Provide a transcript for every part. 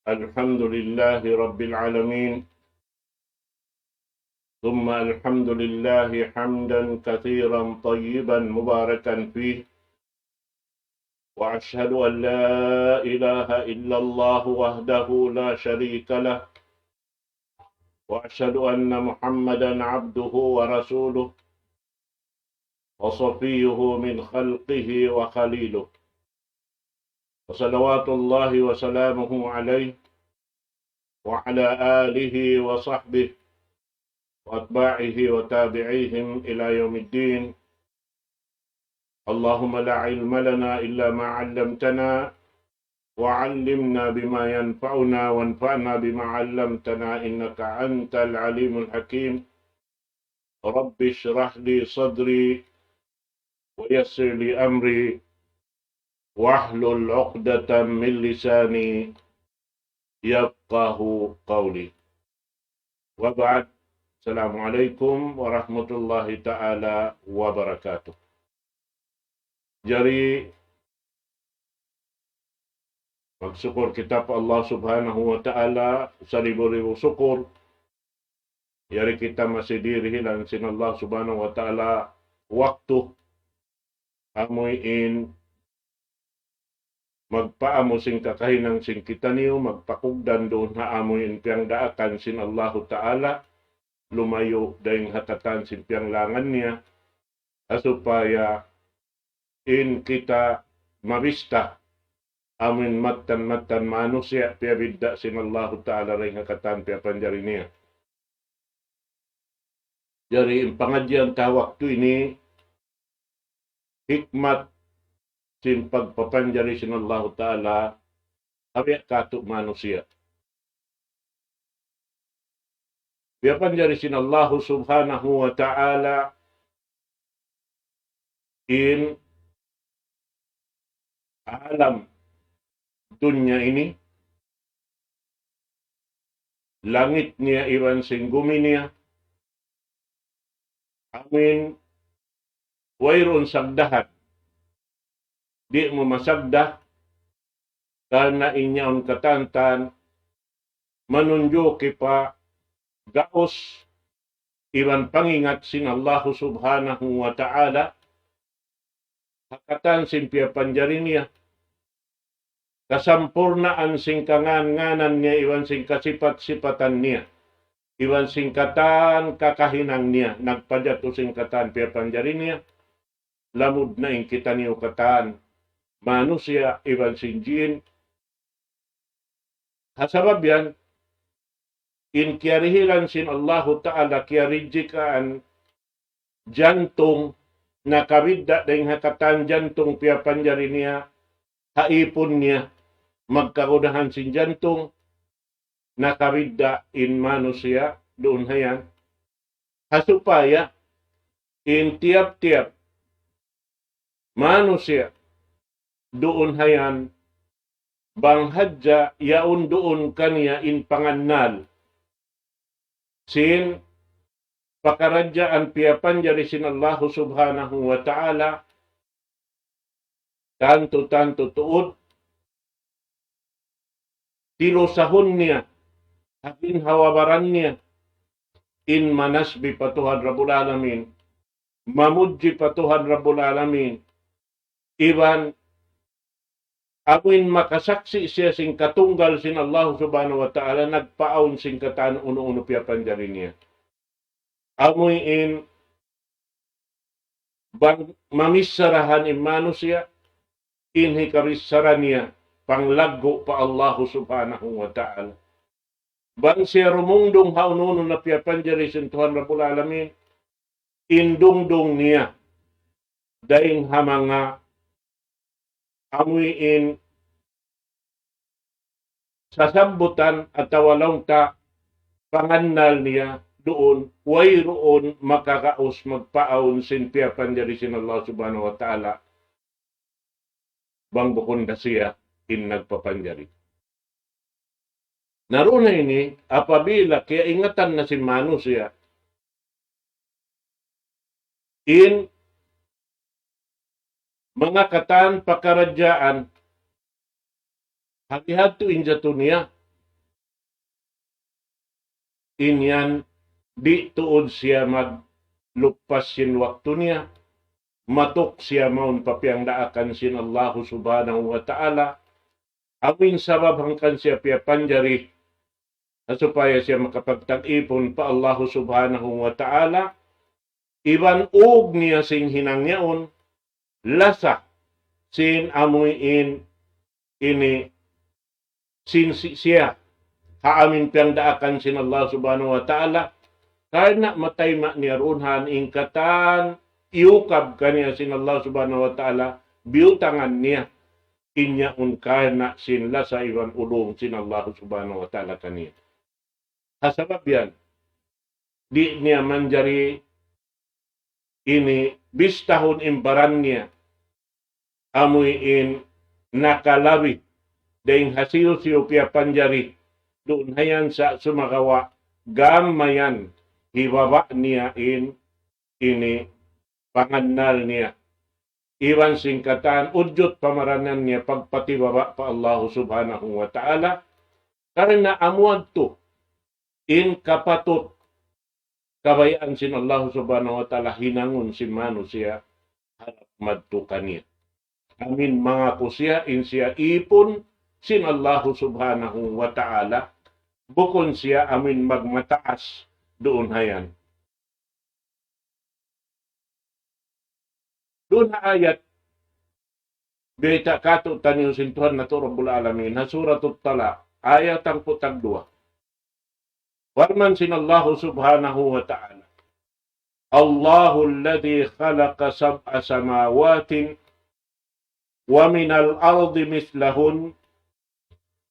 الحمد لله رب العالمين ثم الحمد لله حمدا كثيرا طيبا مباركا فيه وأشهد أن لا إله إلا الله وحده لا شريك له وأشهد أن محمدا عبده ورسوله وصفيه من خلقه وخليله وصلوات الله وسلامه عليه وعلى آله وصحبه وأتباعه وتابعيهم إلى يوم الدين. اللهم لا علم لنا إلا ما علمتنا وعلمنا بما ينفعنا وانفعنا بما علمتنا إنك أنت العليم الحكيم. رب اشرح لي صدري ويسر لي أمري واحلل عقدة من لساني يفقه قولي. وبعد. Assalamualaikum warahmatullahi ta'ala wabarakatuh. Jadi, magsyukur kita pa Allah subhanahu wa ta'ala, seribu-ribu syukur. Yari kita masih dirihilan sin Allah subhanahu wa ta'ala waktu amuin magpaamo sing kakahinang sing kita niyo, magpakugdan doon ha amuin piyang daakan sin Allah ta'ala, lumayo dahing hatatan simpiang langan niya supaya in kita mabista amin matan manusia pia bidda sin Allah Ta'ala ring hakatan pia panjari niya. Jadi pengajian ta waktu ini hikmat sin pagpapanjari sin Allah Ta'ala abiya katuk manusia. Biarpun dari sin Allah subhanahu wa ta'ala in alam dunia ini, langit niya iwan sing gumi niya, amin wayron sagdahan, di mo masagdah, karena inyaon katantan, manunjuki pa gaos iwan pangingat sin Allah subhanahu wa ta'ala hakatan sin pia panjari niya kasampurnaan sing kangan-nganan niya iwan sing kasipat-sipatan niya iwan singkatan kakahinang niya nagpadyato singkatan pia panjari niya lamud na ing kita niyo katan manusia iwan sing jin hasabab yan in kiarihilan sin Allah Ta'ala kiarijikaan jantung nakabidda dahing hakatan jantung pia panjari niya haipon niya magkarudahan sin jantung nakabidda in manusia doon hayan hasupaya in tiap-tiap manusia doon hayan banghadja yaun doon kaniya in pangannal sin pakarajaan pia panjari sin Allah subhanahu wa ta'ala tanto tuud tilosahon niya hakin hawabaran niya in manasbi patuhan Rabbul Alamin mamudji patuhan Rabbul Alamin iban amin makasaksi siya sing katunggal sin Allah subhanahu wa ta'ala nagpaon sing katan uno-uno pia panjari niya. Amoy in bang mamisarahan in manusia in hikarisara niya panglago pa Allah subhanahu wa ta'ala. Bang siya rumungdong haununo na pia panjari sin Tuhan Rabbul Alamin indungdong niya daing hamanga amuin sasambutan at walong ta pangannal niya doon, wayroon makakaos magpaon sin pia panjari sin Allah subhanahu wa ta'ala bang bukon na siya in nagpapanjari. Naroon na ini, apabila kaya ingatan na si manusia in mga katan pakarajaan hati-hati inja dunia inyan di tuod siya maglupas sin waktu niya, matok siya maun papiang daakan sin Allah subhanahu wa ta'ala, amin sabab hangkan siya piya panjari, supaya siya makapagtag-ipon pa Allah subhanahu wa ta'ala, iban og niya sing hinangyaon, lasa sin amuin ini sin siya haamin piyang daakan sin Allah subhanahu wa ta'ala, karena matay ma niya runhan ingkatan iukab kaniya sin Allah subhanahu wa ta'ala, biutangan niya inya karena sin lasa iwan ulong sin Allah subhanahu wa ta'ala kaniya. Hasabab yan, di niya manjari ini bistahun imbaran niya amuin nakalabi dahing hasil siyo piya panjari doon hayan sa sumagawa gamayan ibaba niya ini pangannal niya. Iwan singkatan udyot pamaranan niya pagpatibaba pa Allah subhanahu wa ta'ala, karena amuad to in kapatut kabayaan sin Allah subhanahu wa ta'ala hinangon si manusia harap madto kaniya. Amin mga kusya in siya ipon sin Allah subhanahu wa ta'ala, bukon siya amin magmataas doon hayan. Doon na ayat, beta kato tanyo sin Tuhan na to Rabbul Alamin, na suratul Talaq, ayat ang putag 2. Warman sin Allah subhanahu wa ta'ala, Allahu alladhi khalaqa sab'a samawatin wa minal ardi mislahun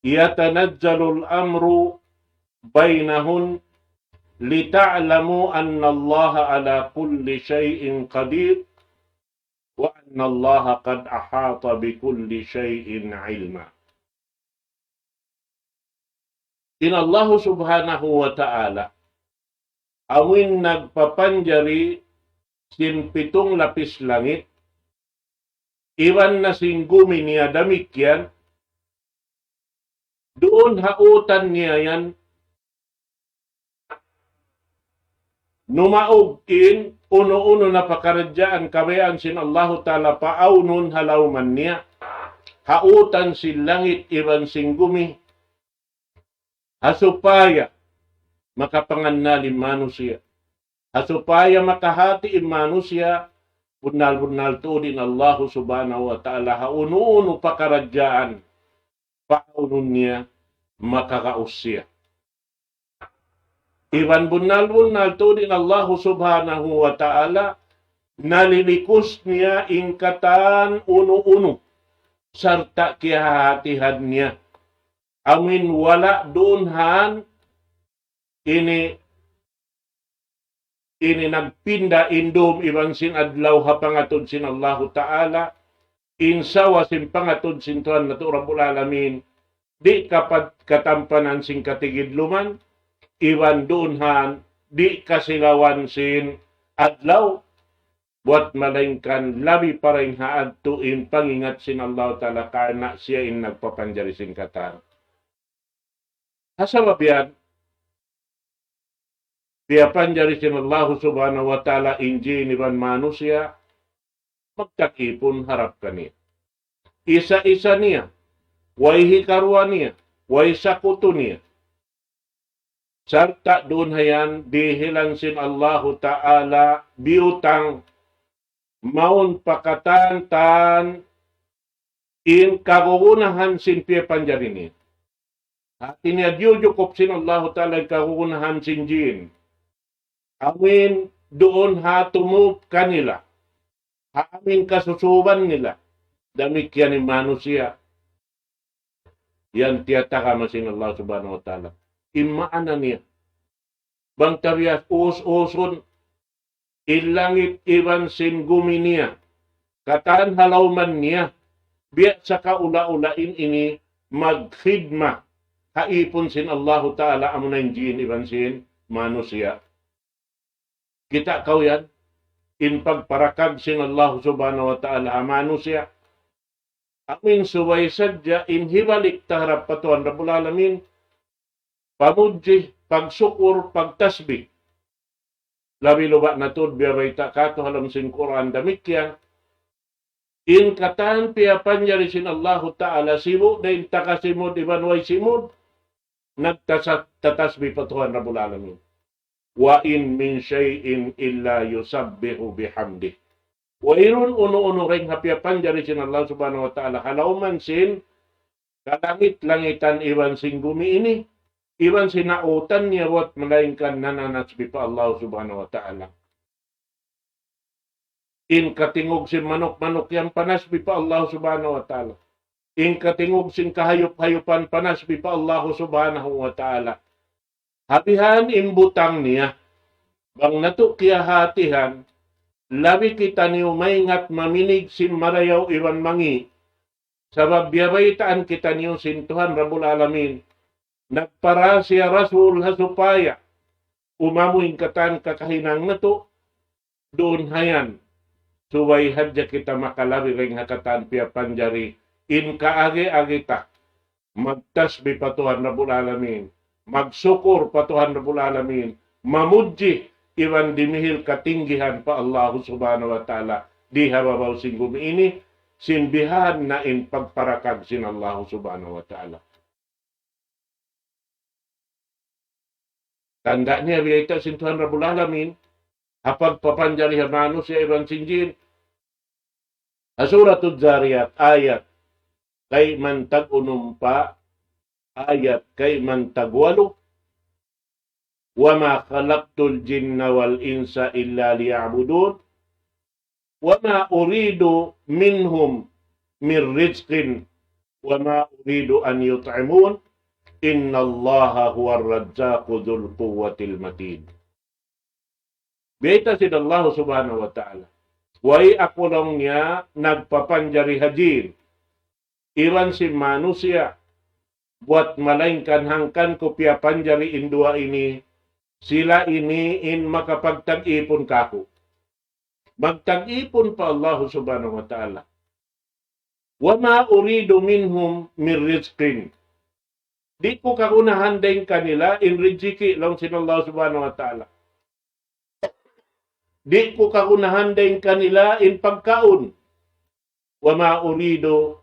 yatanazzalu al-amru bainahun lita'lamu anna Allah ala kulli shay'in qadir wa anna Allah qad ahata bi kulli shay'in ilma. In Allah subhanahu wa ta'ala awin nagpapanjari sin 7 lapis langit, iwan na singgumi niya damikyan, doon hautan niya yan, numaugin, uno-uno na pakaradyaan kabayaan sin Allahu ta'ala paaunon halawman niya, hautan sin langit iwan singgumi, hasupaya makapangannalin manusia, hasupaya makahati manusia, bunal-bunal tudin Allah subhanahu wa ta'ala hauno-uno pakaradyaan paunon niya makakausya. Iwan bunal-bunal tudin Allah subhanahu wa ta'ala nalilikus niya ingkatan uno-uno sarta kihahatihan niya. Amin wala doonhan ini nagpinda indom ibang sin adlaw hapangatod sin Allah ta'ala, insawa sin pangatod sin Tuhan na to Rabbul Alamin, di kapat katampanan sin katigidluman, iwan doonhan, di kasilawan sin adlaw, buat malingkan labi paring haad tuin pangingat sin Allah ta'ala karena siya in nagpapanjari sin katan. Hasabab yan, dia panjari sin Allah subhanahu wa ta'ala inji niban manusia, magkakipon harap kaniya. Isa-isa niya, way hikarwa niya, way sakuto niya. Sarta doon hayan, dihilan sin Allah ta'ala, biutang, maun pakatantan, in kagugunahan sin piya panjari niya. At iniadyudyukop sin Allah ta'ala, kagugunahan sin jin. Amin doon hatumop kanila. Amin kasusuban nila. Damikyan ni manusia. Yan tiyataka masin Allah subhanahu wa ta'ala. Imaana niya. Bang tariyas us-usun. Ilangit iban sin gumi niya. Kataan halawman niya. Biya sa kaula-ulain ini magkhidma. Haipon sin Allah ta'ala amunan jin iban sin manusia. Kita kau yan, in pagparakag sin Allah subhanahu wa ta'ala manusia, amin suway sadya in hibalik taharap patuan Rabbul Alamin, pamudji pagsukur, pagtasbih. Labi luba na to, biyabay kato halam sin Quran damikyan. In katan piya panjari sin Allahu Ta'ala simud, dahin takasimud, ibanway simud, nagtatasbih pa Tuhan Rabbul Alamin. Wa in min syai'in illa yusabbihu bihamdih. Wa irun uno-uno ring hapya panjari sin Allah Subhanahu wa Ta'ala. Halauman sin kalangit-langitan iwan sing bumi ini. Iwan sinautan niya wat melainkan nananasbi pa Allah Subhanahu wa Ta'ala. In katingog sin manok-manok yang panasbi pa Allah Subhanahu wa Ta'ala. In katingog sin kahayop-hayupan panasbi pa Allah Subhanahu wa Ta'ala. Habihan imbutang niya. Bang nato kiya hatihan, labi kita niyo maingat maminig sin marayaw iwan mangi. Sabab biyabaitaan kita niyo sin Tuhan Rabbul Alamin. Nagpara siya Rasul hasupaya. Umamuing katan kakahinang nato. Doon hayan. Suway hadya kita makalabi ring hakatan piya panjari. In kaage-age ta. Magtasbi pa Tuhan Rabbul Alamin. Magsukur pa Tuhan Rabbul Alamin. Mamudji iwan dimihil katinggihan pa Allah Subhanahu wa Ta'ala. Di hababaw sing bumi ini. Sinbihan na in pagparakag sin Allah Subhanahu wa Ta'ala. Tanda niya biyayta sin Tuhan Rabbul Alamin. Hapag papanjari hamano siya iwan sinjin. Suratul Zariyat ayat kay man tag-unumpa ayat kay man tag-walo wa ma khalaqtul jinna wal insa illa liya'budun wa ma uridu minhum min rizqin wa ma uridu an yut'imun innallaha huwar razzaqu dzul quwwatil matin. Biyayta sin Allah Subhanahu wa Ta'ala. Way ako lang niya nagpapanjari hajin. Iwan si manusia. Buat malaingkan hangkan ko piya panjari indua ini. Sila ini in makapagtag-ipon kako. Magtag-ipon pa Allah Subhanahu wa Ta'ala. Wa ma uridu minhum min rizqin. Di ko kagunahan din kanila in riziki lang sin Allah Subhanahu wa Ta'ala. Di ko kagunahan din kanila in pagkaon. Wa ma uridu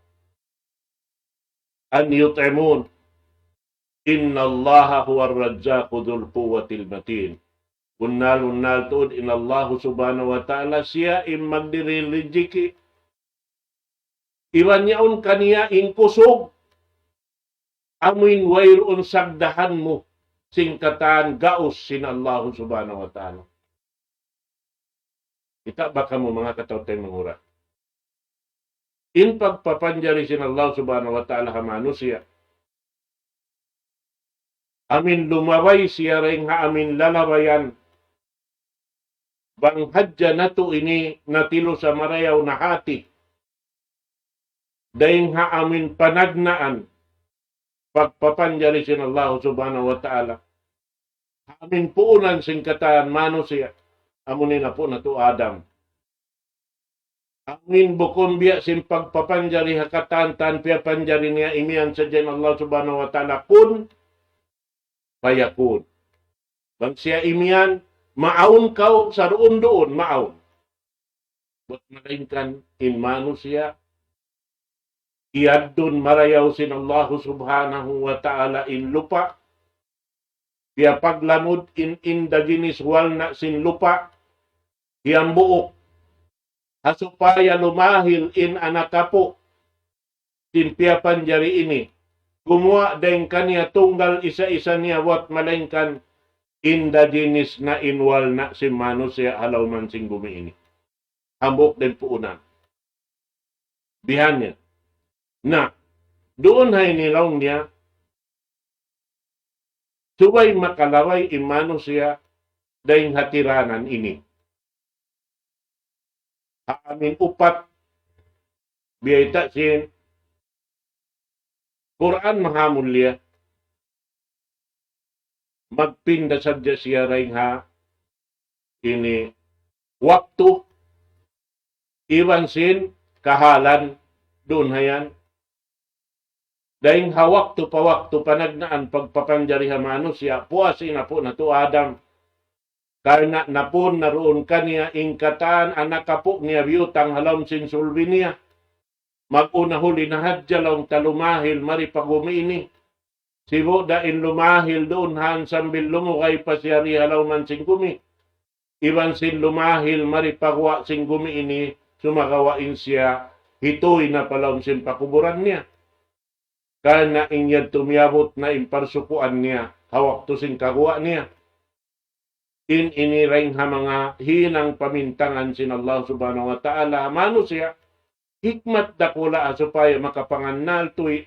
an yut'imun. Inna Allaha huwar razzaqu dzul quwwatil matin. Unnal tuud inna Allah Subhanahu wa Ta'ala siya in magdiri riziki. Iwan yaon kaniya in kusog. Amin wairun sagdahan mo singkatan gaus sin Allah Subhanahu wa Ta'ala. Kita baka mo mga katawtay mangura. In pagpapanjari sin Allah Subhanahu wa Ta'ala hamano siya. Amin lumaway siya ring ha amin lalawayan. Bang hadya na to ini natilo sa marayaw na hati. Dahing ha amin panagnaan. Pagpapanjari sin Allah Subhanahu wa Ta'ala. Amin puunan singkatan manusia. Amunin na po na to Adam. Amin bukon biya sin pagpapanjari hakatan tan piya panjari niya imian sa dyan Allah Subhanahu wa Ta'ala kun payakun. Bang siya imian maaun kau sa doon maaun. Buat malainkan in manusia iyadun marayaw sin Allah Subhanahu wa Ta'ala in lupa. Biya paglamod in indigenous walna sin lupa. Hiyang buok. Hasupaya lumahil in anakapo. Sin piya panjari ini. Gumawa din kaniya tunggal isa-isa niya wat malainkan indigenous na inwal na si manusia halaw man sing bumi ini. Hambok din puunan. Bihan niya. Na, doon hay nilaw niya, subay makalaway imano siya dahing hatiranan ini. Amin upat, biyayta sin, Quran mahamon liya, magpinda sadya siya rin ha, ini, waktu, iwan sin, kahalan, doon hayan, Daing hawak to pawak to panagnaan pagpapanjariha manusia, puasi na po na to Adam. Karena napun naroon kaniya ingkatan anak kapok niya biyutang halom sinsulbi niya. Mag-una huli na hadjalong talumahil maripagumi ini. Sibo dain lumahil doon han sambil lumukay pa siya rihalaw man singgumi. Iban sin lumahil maripagwa singgumi ini sumagawain siya hitoy na palawm sin pakuburan niya. Karena inyad tumiyabot na imparsukuan niya hawak to sin kagawa niya. Iniring ha mga hinang pamintangan sin Allah subhanahu wa ta'ala manusia hikmat dakula supaya makapangannal tuy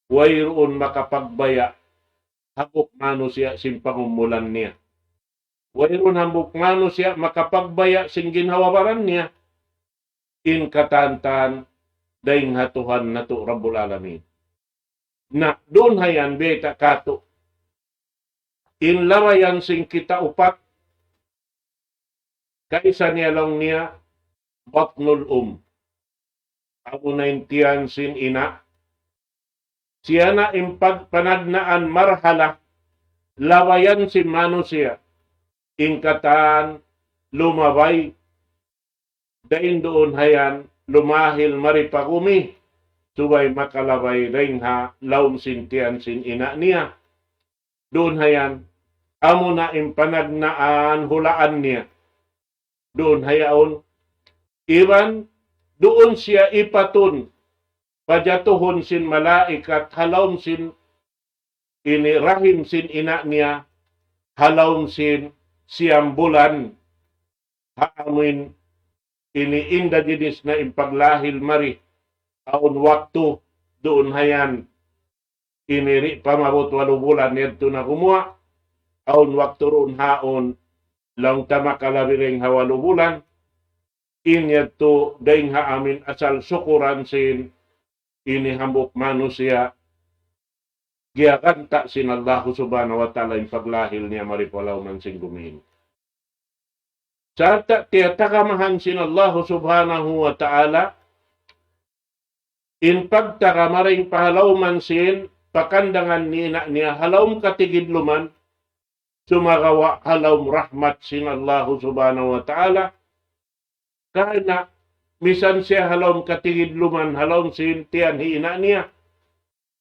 wayroon makapagbaya habok manusia sin pangumulan niya. Wayroon habok manusia makapagbaya sin ginhawabaran niya in katantan daing hatuhan na to Rabbul Alamin. Na doon hayan beta kato in lawayan sing kita upat kaisa niya lang niya batnul ako na intiyan sin ina siya na impag panagnaan marhala lawayan si manusia ingkatan lumabay dain doon hayan lumahil maripagumi subay makalabay ring ha laum sintiyan sin ina niya doon hayan amo na impanagnaan hulaan niya. Doon hayaon iban doon siya ipatun pajatuhon sin malaikat halawm sin ini rahim sin ina niya halawm sin siyam bulan haamin ini inda dinis na impaglahil mari aon waktu doon hayan iniri pamabot 8 bulan nito na kumuha aon waktu roon haon lang tamakalabiring 8 bulan inyato daing haamin asal syukuran sin ini hambok manusia giakanta sin Allah subhanahu wa ta'ala yung paglahil niya maripalaw man sin gumin. Sa tiyatagamahan sin Allah subhanahu wa ta'ala in pagtakamaring pahalaw man sin pakandangan niya halawm katigidluman sumagawa halawm rahmat sin Allah subhanahu wa ta'ala karena misan siya halawm katigidluman halawm sin tiyan hiina niya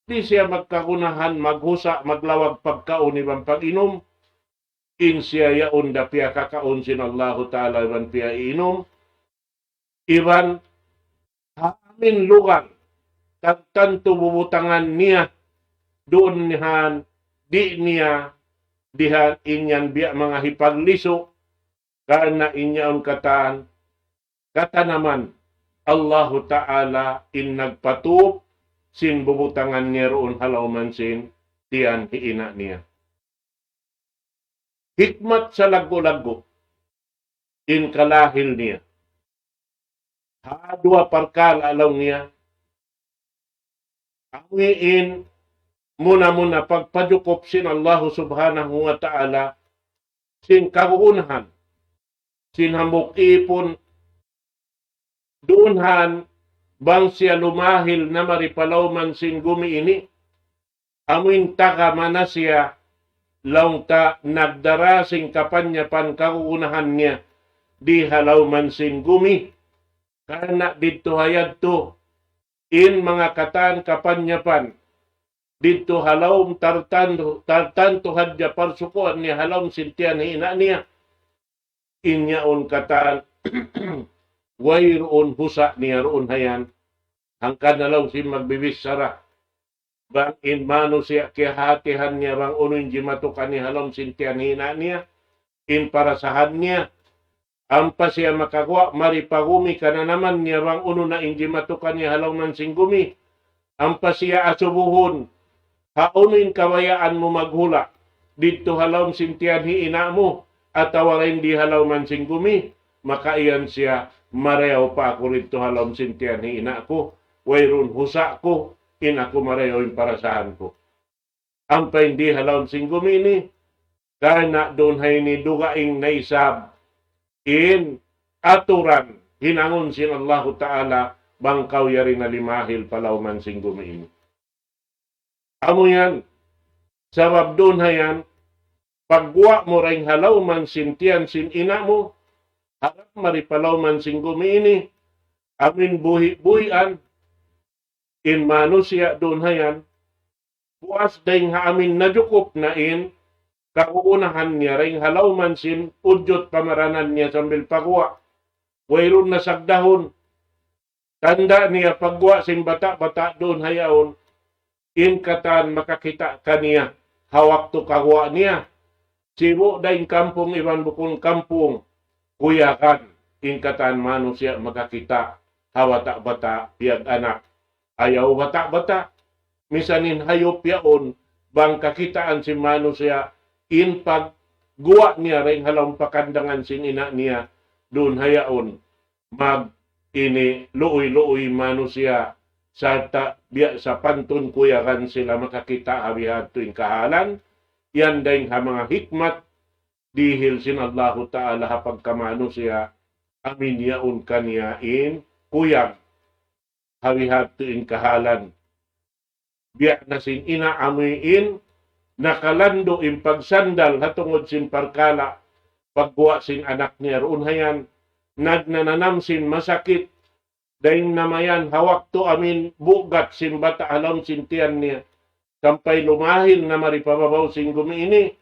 di siya magkakunahan maghusa maglawag pagkaon ibang pag-inom in siya yaon da piya kakaon sin Allah ta'ala ibang piya inom iban amin lugar tanto bubutangan niya doon nihan di niya dihan inyan biya mga hipagliso karena inyaon kata naman Allah Ta'ala in nagpatup sin bubutangan niya roon halawman sin tiyan hiina niya. Hikmat sa lago-lago in kalahil niya. Hadwa parkal alaw niya. Awiin muna pagpadukop sin Allah subhanahu wa ta'ala sin kaguunahan sin hambok ipon doonhan bang siya lumahil na maripalawman sin gumi ini amin taka mana siya laung ta nagdara sin kapanyapan kaguunahan niya di halawman sin gumi karena dito hayad to in mga katan kapanyapan dito halawm tartanto hadya parsukuan niya halawm sintiyan hina niya inyaon katan wayroon husa niya roon hayan hangkan nalaw si magbibisara bang in mano siya kihatihan niya bang unoy jimatukan ni halawm sintiyan hina niya in parasahan niya ampa siya makagawa maripagumi kana naman niya bang uno na injimatukan niya halawman singgumi ampa siya asubuhon haunin kawayaan mo maghula dito halawm sintiyan hiina mo at tawarin di halawman singgumi makaiyan siya mareyaw pa ako rito halawm sintiyan hiina ko wayron husa ko in ako mareyaw yung parasahan ko ampa hindi halawm singgumi ni karena doon hay ni dugaing naisab in aturan hinangon sin Allah Ta'ala bangkaw yari na limahil palawman singgumi ini Amo yan. Sabab doon hayan, pagwa mo ring halaw man sintian sin ina mo, harap maripalaw man sing gumiini, amin buhi-buhian, in manusia doon hayan, buas dahing ha amin nadukop na in, kauunahan niya ring halaw man sin, udyot pamaranan niya sambil pagwa. Wayron na sagdahon, tanda niya pagwa sin bata-bata doon hayaon, in katan makakita kaniya, hawak to kagwa niya. Sibo daing kampung iban bukong kampung, kuyakan, in katan manusia makakita, hawata bata, piyag anak, ayaw bata-bata. Misanin hayop yaon, bang kakitaan si manusia, in pagguwa niya rin halang pakandangan sin ina niya, doon hayaon, mag ini luoy-luoy manusia, sa pantun kuyakan sila makakita abihat tuing kahalan, yan dahing ha mga hikmat, dihil sin Allahu Ta'ala hapag kamanusia, amin yaon kaniya in kuyag, habihat tuing kahalan. Biya na sin ina amuin, nakalando in pagsandal hatungod sin parkala, pagbuwa sin anak niya roon hayan, nagnananam sin masakit, dahil namayan hawak to amin bugat sin bata alam sin tiyan niya, kampay lumahil na maripababaw sin gumiini,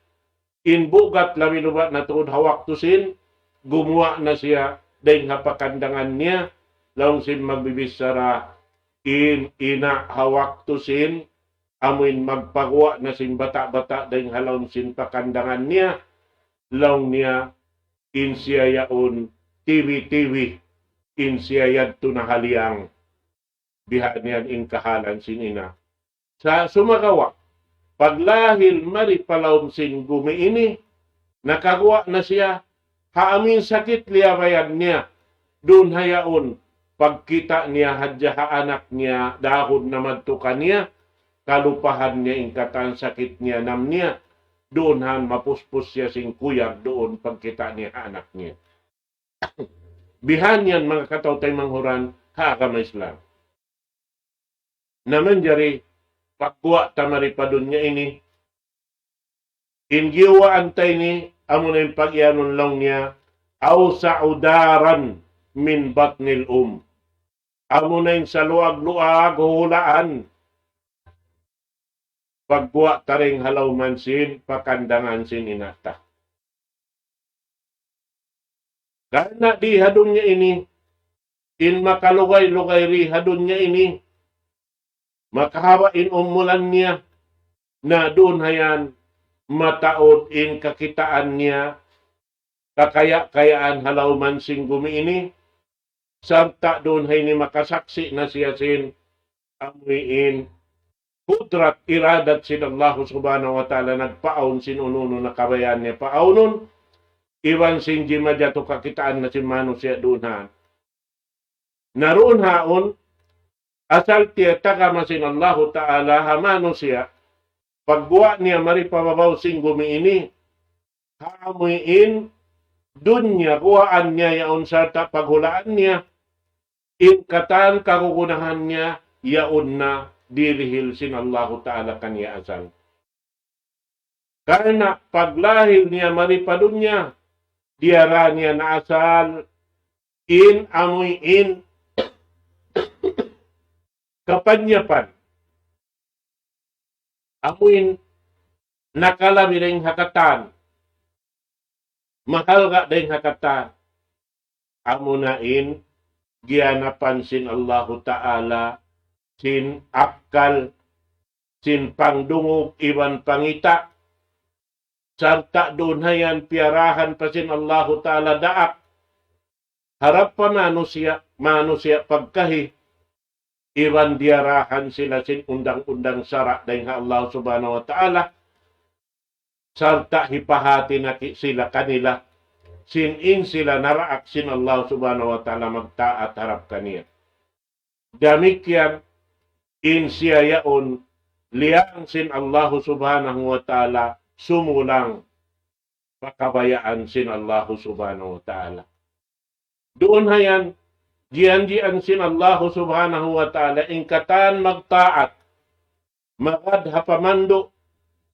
in bugat lami lubat na tuod hawak to sin, gumuha na siya, dahil hapakandangan niya, laong sin magbibisara, in ina hawak to sin, amin magpagawa na sin bata-bata, dahil halawin sin pakandangan niya, laong niya, in siya yaon, TV, in siya yadto na haliyang, biha niyan in kahalan sin ina. Sa sumagawa, paglahil maripalaw sin gumiini, nakagawa na siya, haamin sakit liyabayan niya, doon hayaon, pagkita niya hadya anak niya, dahon na madtukan niya, kalupahan niya ingkatan sakit niya nam niya, doon han mapuspos siya sing kuyag doon pagkita niya anak niya. Bihan yan mga kataw tay manghuran, haagama Islam. Naman jari, pagkuha tamaripadun niya ini, ingiwa antay ni, amo na yung pag-ianon lang niya, aw saudaran min batnil Amo na yung sa luag-luag, hulaan. Pagkuha taring halaw mansin, pakandangan sin inata. Karena di hadun niya ini, in makalugay-lugay ri hadun niya ini, makahawa in umulan niya, na doon hayan, mataod in kakitaan niya, kakaya-kayaan halaw man sing gumiini, samta doon hay ni makasaksi na siya sin, amuin, kudrat iradat sin Allah subhanahu wa ta'ala, nagpaon sin ununo na kabayan niya, paonon, iwan sin jimadya to kakitaan na sin manusia doon ha. Naroon haon, asal tiya takamasin Allah Ta'ala ha manusia, pagbuwa niya maripababaw sing gumiini, haamuin, dun niya, kuhaan niya yaon sa paghulaan niya, ingkatan kagugunahan niya, yaon na dirihil sin Allah Ta'ala kanya asal. Karena paglahil niya maripadun niya, diara niya na asal, in amoy in, kapanyapan, amuin nakalami rin hakatan, mahal ka din hakatan, amunain, giyanapan sin Allah Ta'ala, sin akal, sin pangdungog, iwan pangita, sarta doon hayan, piarahan pa sin Allah Ta'ala daak, harap pa manusia pagkahi, iwan diarahan sila sin undang-undang sara dahil Allah Subhanahu wa Ta'ala, sarta hipahati na sila kanila, sin sila naraak sin Allah Subhanahu wa Ta'ala magtaat harap kaniya. Damikyan, in siya yaon, liyang sin Allah Subhanahu wa Ta'ala, sumulang pakabayaan sin Allah Subhanahu wa Ta'ala. Doon hayan, jian sin Allah Subhanahu wa Ta'ala, ingkatan magtaat, magad hapamando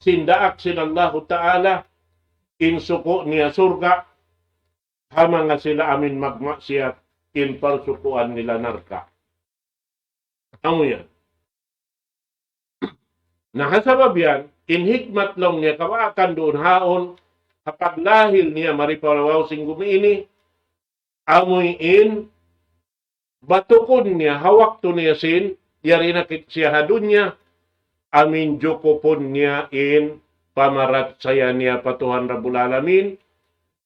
sindaak sinallahu ta'ala in suko niya surga hama nga sila amin magmaksiyat in parsukuan nila narka. Amo yan. Nakasabab yan, in hikmat lang niya kawaakan doon haon, kapag lahil niya mariparawaw sing gumiini, amoy in, batukon niya, hawak to niya sin, yari na siya hadun niya, amin jokopon niya in, pamarat saya niya patuhan Rabbul Alamin,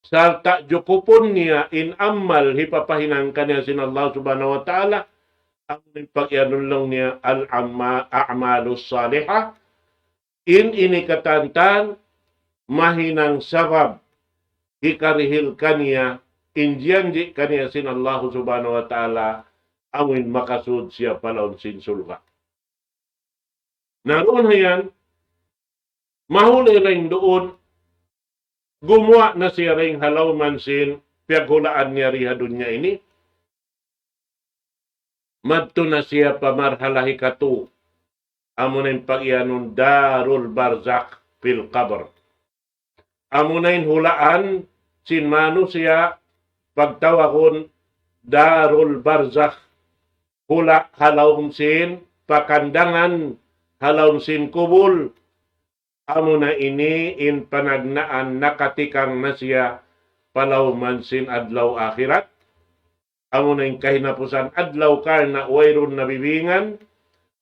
sarta jokopon niya in amal hipapahinang kanya sin Allah subhanahu wa ta'ala, ang pag-ianong lang niya al-a'malus salihah, in inikatantan, mahinang sabab, ikarihil kanya, injianji kanya sin Allah subhanahu wa ta'ala, amin makasud siya palaon sin sulga. Naroon yan, mahuli rin doon, gumawa na siya rin halawman sin, piyaghulaan niya rihadun niya ini, madto na siya pamarhalahi katu, amunayin pag-iyanon darul barzak fil qabr. Amunayin hulaan, sinmano siya, pagtawakon darul barzak, hula halawm sin, pakandangan, halawm sin kubul, amuna ini in panagnaan nakatikang na siya, palawman sin adlaw akhirat, amuna in kahinapusan adlaw karna wayron nabibingan,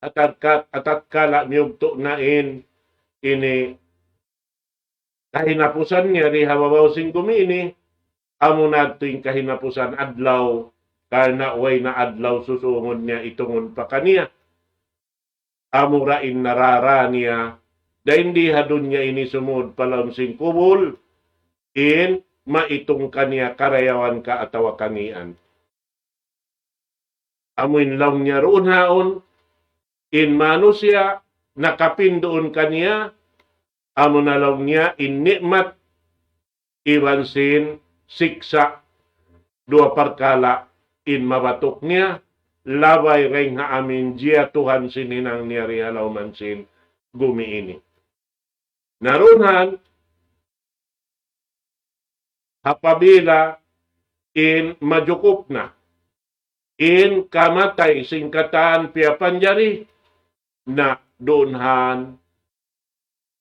atat kala miyugto na ini kahinapusan niya di hababaw sing gumini, amuna tuing kahinapusan adlaw karna way na adlaw susungon niya itungon pa kaniya. Amura in narara niya da hindi hadun niya ini sumud palam sing kubul in maitong kaniya karayawan ka atawa kanian. Amuin lang niya roon haon, in manusia, nakapindoon kaniya, amo na lang niya, in nikmat, iwansin, siksa, dua parkala, in mabatok niya, labay ring ha amin, jiya Tuhan sininang niya rihalaw mansin, gumiini. Narunhan, hapabila, in majukup na, in kamatay singkatan piapanjari na doonhan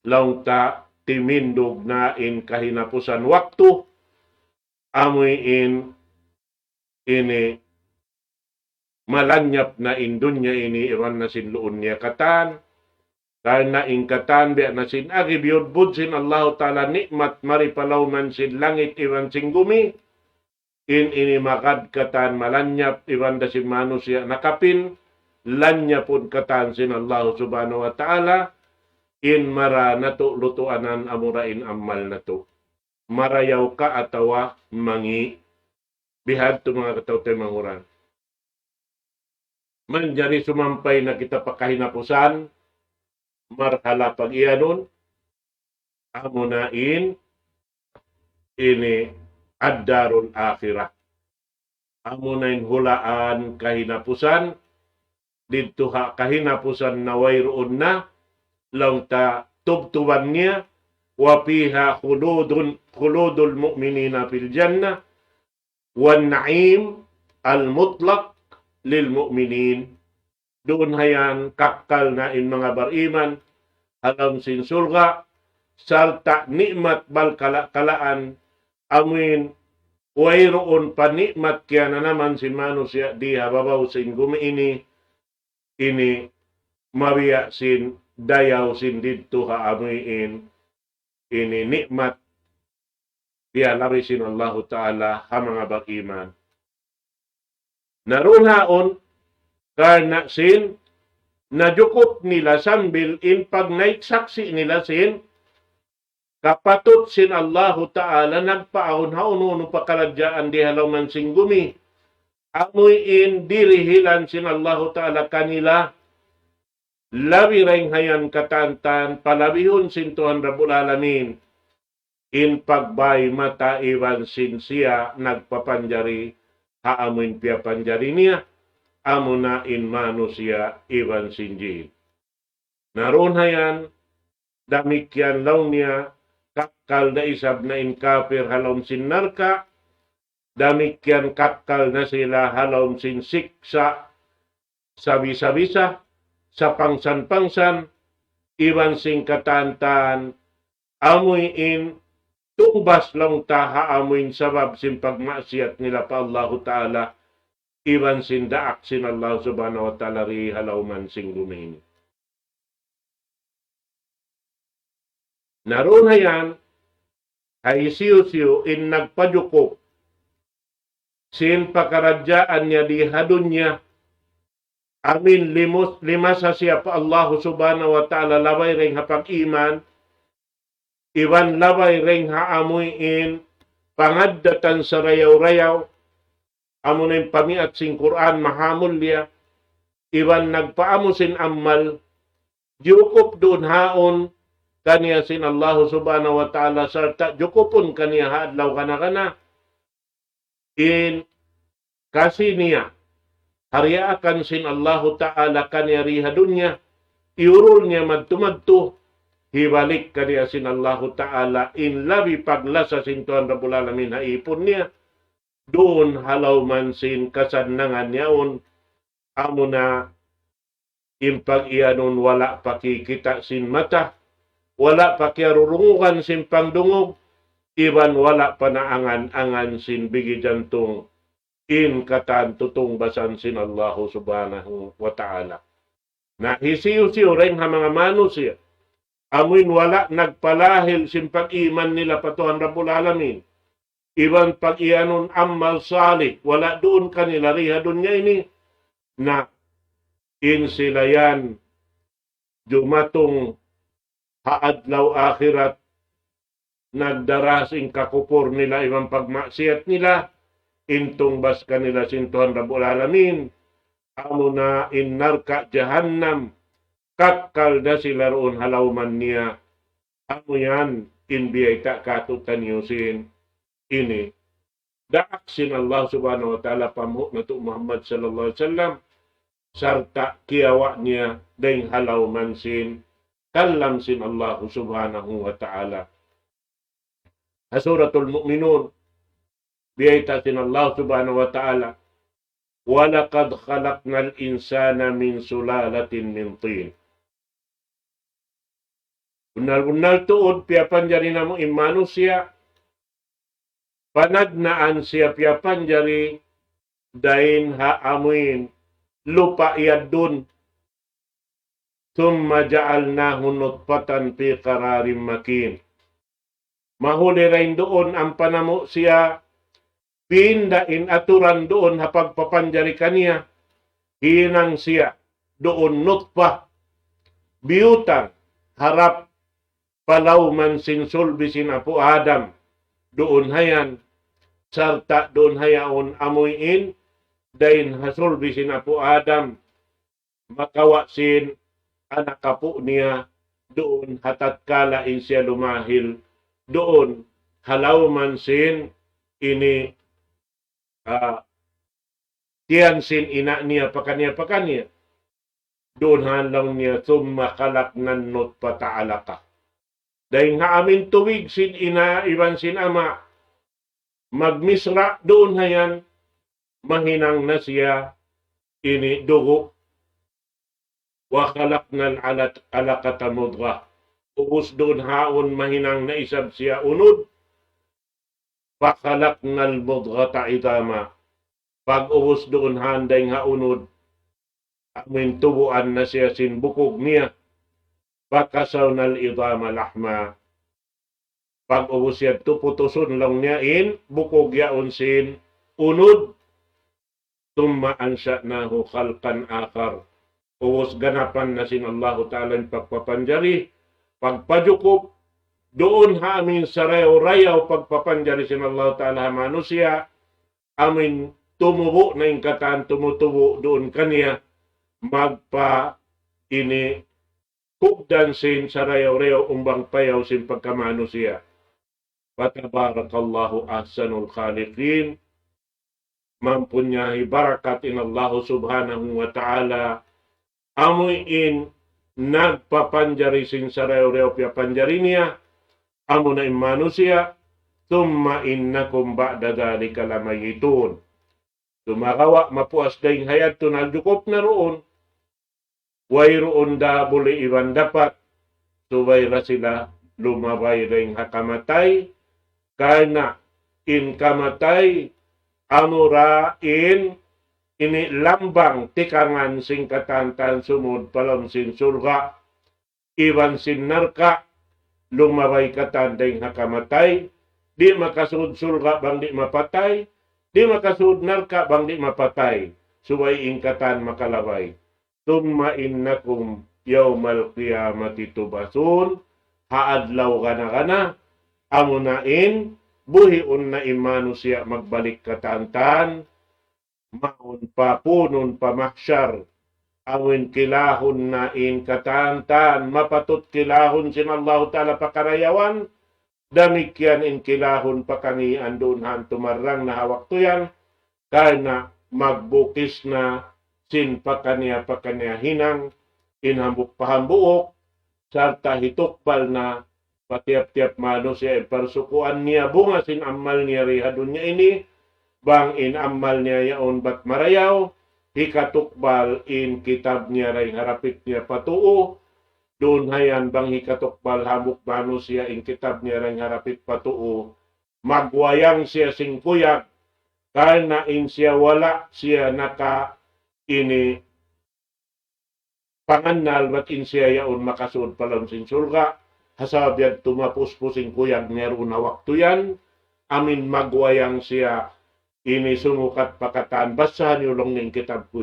lang ta timindog na in kahinapusan waktu amoy in ini malanyap na in dunya ini iwan na sin luon niya katan karena in katan biya na sin agi biyudbud sin Allah ta'ala nikmat maripalaw man sin langit iwan sing gumi in ini makad katan malanyap iwan da si manusia nakapin lanya pun katan sin Allah subhanahu wa ta'ala in mara nato lutuanan amurain amal nato marayaw ka atawa mangi bihad to mga katawtay manguran manjari sumampay na kita pakahinapusan marhala pag iyanon amunain ini ad-darul akhirah. Amunain hulaan kahinapusan, dito kahinapusan na wayroon na, lang ta tubtuban niya, wapiha khuludul mu'minina fil jannah, wan na'im al-mutlaq lil mu'minin. Doon hayan kakal na in mga bariman, halang sin surga, sarta nikmat bal kalaan, amin wayroon panikmat kaya na naman si manusia di hababaw sin gumiini ini mabiya sin dayaw sin dito haamuin ini nikmat kaya labi sin Allah Ta'ala ha mga bakiman. Narunhaon karna sin najukot nila sambil in pag naiksaksi nila sin kapatut sin Allah Ta'ala nagpaahon hauno pakaladyaan di halaw man sing gumi. Amoy in dirihilan sin Allah Ta'ala kanila. Labi ring hayan katantan palabihon sin Tuhan Rabbul Alamin. In pagbay mata iwan sin siya nagpapanjari haamoy piya panjari niya. Amo na in manusia iwan sin jihid. Naroon hayan, damikyan law niya, kakkal na isab na inkapir halom sin narka, damikyan kakkal na sila halom sin siksa, sabisa-bisa, sa pangsan-pangsan, iwan sing katantan, amoy in, tumbas lang taha amoy sabab sin pagmaksiyat nila pa Allah Ta'ala, iwan sin daak sin Allah Subhanahu wa Ta'ala ri halawman sing gumain. Naroon na yan, ay siyo-siyo in nagpadyukop, sin pakaradyaan niya di hadun niya, amin lima sa siya pa Allah Subhanahu wa Ta'ala labay ring hapag iman, iwan labay ring haamuin, pangaddatan sa rayaw-rayaw, amo na yung pamiat sing Quran mahamul niya, iwan nagpaamo sin amal, jukop doon haon, kaniya sin Allah Subhanahu wa Ta'ala sarta jukupon kaniya haadlaw kana in kasi niya hariakan sin Allah Ta'ala kaniya riha dunya iurul niya magtumadto hibalik kaniya sin Allah Ta'ala in labi paglasa sin Tuhan Rabbul Alamin haipon niya doon halaw man sin kasanangan niyaon amo na impag iyanon wala pakikita sin mata, wala pakiarurungan sin pangdungog, iban wala panaangan-angan sin bigi jantong in katan tutong basan sin Allah Subhanahu wa Ta'ala. Na hisiyo-siyo rin ha mga manusia, amuin wala nagpalahil sin pag-iman nila patuhan Rabbul Alamin. Iban pag-ianon amal salih, wala doon kanila riha doon niya ini, na in sila yan jumatong haadlaw akhirat nagdarasing kakupor nila ibang pagmaksiyat nila intong bas kanila sintuhan Rabbul Alamin amo na in narka jahannam kakkal na sila roon halawman niya amo yan in biyayta katutan yusin ini daak sin Allah Subhanahu wa Ta'ala pamuh na to Muhammad sallallahu alaihi wasallam sarta kiyawa niya dahing halawman sin kalam sin Allah Subhanahu wa Ta'ala. Suratul Mu'minun, biyayta sin Allah Subhanahu wa Ta'ala, وَلَقَدْ خَلَقْنَا الْإِنسَانَ مِنْ سُلَالَةٍ مِنْ طِينٍ. Benar-benar tuod piapan jari namo in manusia, panagnaan siya piapan jari dahin haamuin, lupa iyadun, thumma ja'alnahu nutfatan fi qararin makin. Mahuli rin doon ang panamo siya, pindain aturan doon hapag papanjari kaniya, hinang siya doon nutfah, biyutan, harap palaw man sin sulbi sin Apo Adam, doon hayan, sarta doon hayaon amuyin, dahin hasulbi sin Apo Adam, makawa sin anak kapo niya, doon hatatkala in siya lumahil, doon halaw man sin ini tiyan sin ina niya pakanya, doon halaw niya summa kalaknan nutfata alaka. Dahil nga amin tuwig sin ina iban sin ama, magmisra doon hayan, mahinang na siya ini dugo, wa kalaknan alakata mudra. Ubus doon haon mahinang na isab siya unod, pakalaknal mudghata idama. Pag ubus doon handay nga unod, amin tubuan na siya sin bukog niya, pakasawnal idama lahma. Pag ubus siya tuputuson lang niya in, bukog yaon sin unod, tumma ansha'nahu khalqan akhar. Ubus ganapan na sin Allah Ta'ala pagpapanjari, pagpajukup, doon ha amin sarayaw-rayaw pagpapanjari sin Allah Ta'ala manusia, amin tumubo na ingkatan tumutubo doon kaniya, magpa ini hugdan sin sarayaw-rayaw umbang payaw sin pagkamanusia. Patabarakallahu ahsanul khaliqin, mampunyahi barakat in Allah Subhanahu wa Ta'ala, amuin nagpapanjari sin sareo-reo pia panjari niya, amo na manusia, thumma innakum ba'da dhalika lamayitun. Tumakawa mapuas daing hayat to nagjukop na roon, way roon da buli iwan dapat, subay ra sila lumabay ring hakamatay, kana in kamatay, amura in ini lambang tikangan sing katantan sumud palom sin surga, iwan sin narka, lumabay katanding hakamatay, di makasud surga bang di mapatay, di makasud narka bang di mapatay, subay ingkatan makalabay. Tumma innakum yawmal qiyamati tubasun, haadlaw kana amunain, buhiun na manusia magbalik katantan, maun pa punun pa mahsyar, awin kilahon na in katantan, mapatut kilahon sin Allah Ta'ala pakarayawan, damikyan in kilahon pakangian dunhan tumarang na hawak tuyan, karena magbukis na sin pakanya hinang, inhambuk pahambuok, sarta hitukpal na patiap-tiap manusia persukuan niya bunga sin amal niya rihadun niya ini, bang in amal niya yaon bat marayaw, hikatukbal in kitab niya ray harapit niya patuo, doon hayan bang hikatukbal hamuk manusia in kitab niya ray harapit patuo, magwayang siya singkuyag, karena in siya wala siya naka ini panganal bat in siya yaon makasud palam sin surga, hasabyad tumapuspusing kuyag niya na waktu yan, amin magwayang siya ini sumukat pakataan, basahan yung long ng kitab ko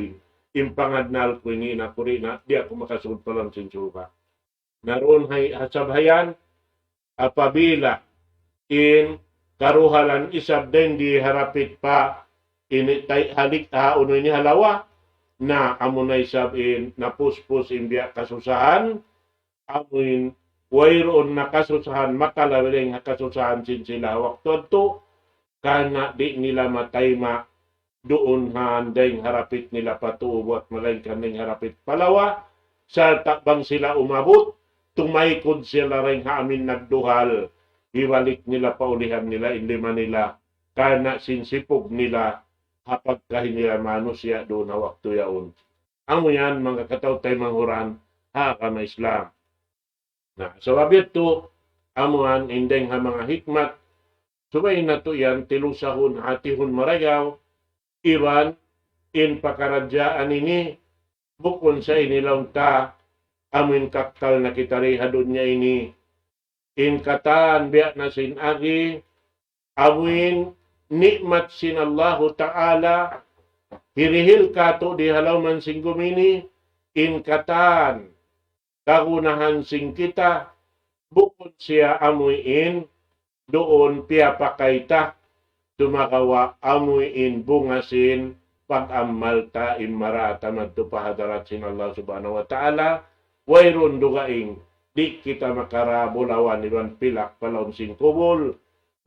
impangadnal ko ini na kurina, di ako makasud palang sinsuka. Naroon hasabhayan, apabila in karuhalan isab din di harapit pa, ini halik uno ini halawa, na amunay sab in napuspus imbiya kasusahan, amuin wayroon na kasusahan, makalawiling kasusahan sin sila waktu to, kana di nila matayma doon handeng harapit nila patuo buat malaikan ng harapit palawa, sa takbang sila umabot, tumaykod sila rin amin nagduhal, ibalik nila paulihan nila, inlima nila, kana sinsipog nila, hapagkahin nila manusia doon na waktu yaon. Amo yan, mga kataw tayo manghuran, kama Islam. Nah, sababit to, amuan indeng ha mga hikmat, subay na to yan, tilusahun, hatihun marayaw, iwan, in pakaradyaan ini, bukon sa inilaw ta, amin kaktal na kitarihadun niya ini, in katan, biya na sin agi, awin, nikmat sin Allahu Ta'ala, hirihil kato di halaw man sing gumini, in katan, kagunahan sing kita, bukod siya amuin, doon piyapakaita, tumakawa amuin bungasin, pag-amal ta immarata magtupahadarat sin Allah Subhanahu wa Ta'ala, wayron dugaing, di kita makarabulawan iban pilak palong sing kubol,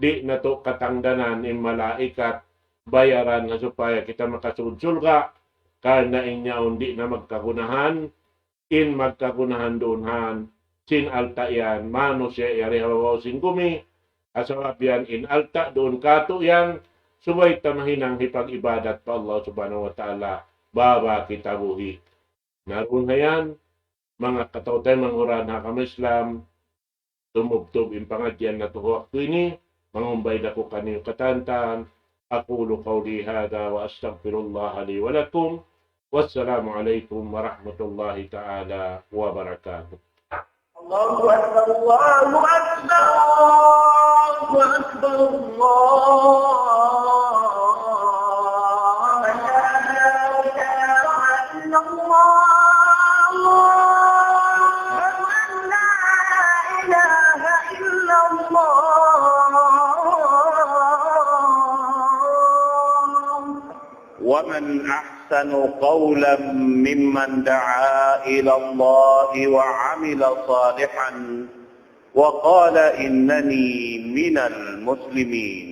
di na to katangdanan in malaikat, bayaran na supaya kita makasulsulga, karena inyaon di na magkagunahan, in magkagunahan doonhan, sin alta yan, manusia yari hawaw sing gumi, asawabyan in alta doon kato yan, subay tamahinang hipag-ibadat pa Allah Subhanahu wa Ta'ala, baba kita buhi. Naroon na yan, mga katawtay manghuran hakam Islam, tumubtob in pangadyan na tuho waktu ini, mangumbay na ko kaniyong katantan, aqulu qawli hada wa astaghfirullah li wa lakum, wassalamu alaikum warahmatullahi ta'ala wabarakatuh. Allahu Akbar, Allahu Akbar, Allahu Akbar, Allah, la ilaha illallah, la ilaha illallah. ومن أحسن قولا ممن دعا إلى الله وعمل صالحا وقال إنني من المسلمين.